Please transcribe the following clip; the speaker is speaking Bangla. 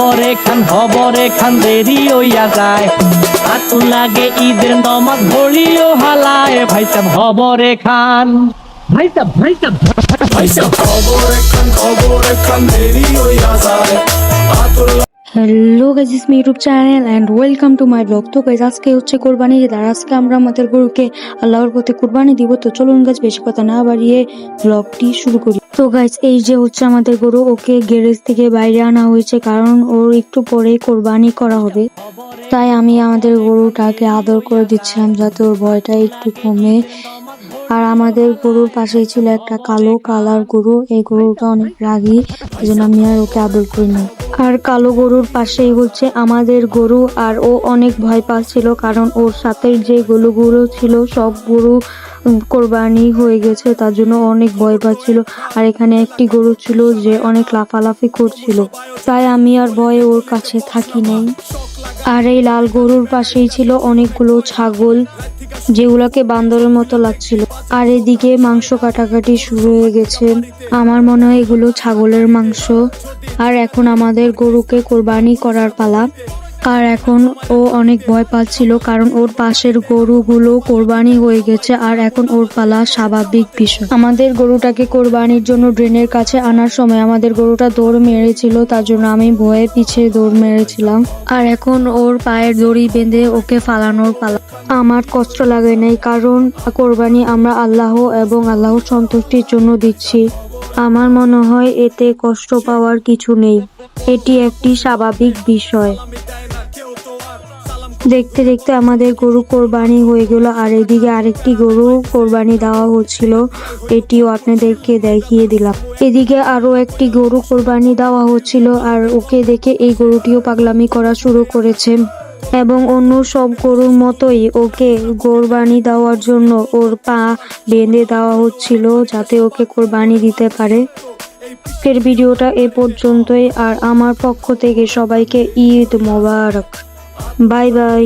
হবরে খান দেরি হইয়া যায়। আতুল লাগে ঈদের নমাজ ঘড়িও হালায়, ভাই সাহেব হবরে খান, ভাই সাহেব খবরে খান দেরি হইয়া যায়। Hello guys, it's me YouTube channel and welcome to my blog. তো গাইস, আজকে হচ্ছে কোরবানি ঈদ, আর আজকে আমরা আমাদের গরুকে আল্লাহর পথে কোরবানি দিব। তো চলুন গাইস, বেশি কথা না বাড়িয়ে ব্লগটি শুরু করি। তো গাইস, এই যে হচ্ছে আমাদের গরু, ওকে গ্যারেজ থেকে বাইরে আনা হয়েছে কারণ ওর একটু পরে কোরবানি করা হবে। তাই আমি আমাদের গরুটাকে আদর করে দিচ্ছিলাম যাতে ওর ভয়টা একটু কমে। আর আমাদের গরুর পাশেই ছিল একটা কালো কালার গরু, এই গরুটা অনেক রাগী, এই জন্য আমি আর ওকে আদর করি না। আর কালো গরুর পাশেই হচ্ছে আমাদের গরু, আর ও অনেক ভয় পাচ্ছিল কারণ ওর সাথে যে গরুগুলো ছিল সব গরু কোরবানি হয়ে গেছে, তার জন্য অনেক ভয় পাচ্ছিল। আর এখানে একটি গরু ছিল যে অনেক লাফালাফি করছিল, তাই আমি আর ভয়ে ওর কাছে থাকি নাই। আর এই লাল গরুর পাশেই ছিল অনেকগুলো ছাগল যেগুলোকে বান্দরের মতো লাগছিল। আর এদিকে মাংস কাটাকাটি শুরু হয়ে গেছে, আমার মনে হয় এগুলো ছাগলের মাংস। আর এখন আমাদের গরুকে কোরবানি করার পালা। আর এখন ও অনেক ভয় পাচ্ছিল কারণ ওর পাশের গরুগুলো কোরবানি হয়ে গেছে, আর এখন ওর পালা, স্বাভাবিক বিষয়। আমাদের গরুটাকে কোরবানির জন্য ড্রেনের কাছে আনার সময় আমাদের গরুটা দৌড় মেরেছিল, তার জন্য আমি ভয়ে পিছিয়ে দৌড় মেরেছিলাম। আর এখন ওর পায়ের দড়ি বেঁধে ওকে ফালানোর পালা। আমার কষ্ট লাগে নাই কারণ কোরবানি আমরা আল্লাহ এবং আল্লাহর সন্তুষ্টির জন্য দিচ্ছি। আমার মনে হয় এতে কষ্ট পাওয়ার কিছু নেই, এটি একটি স্বাভাবিক বিষয়। দেখতে দেখতে আমাদের গরু কোরবানি হয়ে গেল, আর এদিকে আরেকটি গরু কোরবানি দেওয়া হচ্ছিল, এটিও আপনাদেরকে দেখিয়ে দিলাম। এদিকে আরো একটি গরু কোরবানি দেওয়া হচ্ছিল, আর ওকে দেখে এই গরুটিও পাগলামি করা শুরু করেছে এবং অন্য সব গরুর মতোই ওকে কোরবানি দেওয়ার জন্য ওর পা বেঁধে দেওয়া হচ্ছিল যাতে ওকে কোরবানি দিতে পারে। আজকের ভিডিওটা এ পর্যন্তই, আর আমার পক্ষ থেকে সবাইকে ঈদ মোবারক। Bye bye.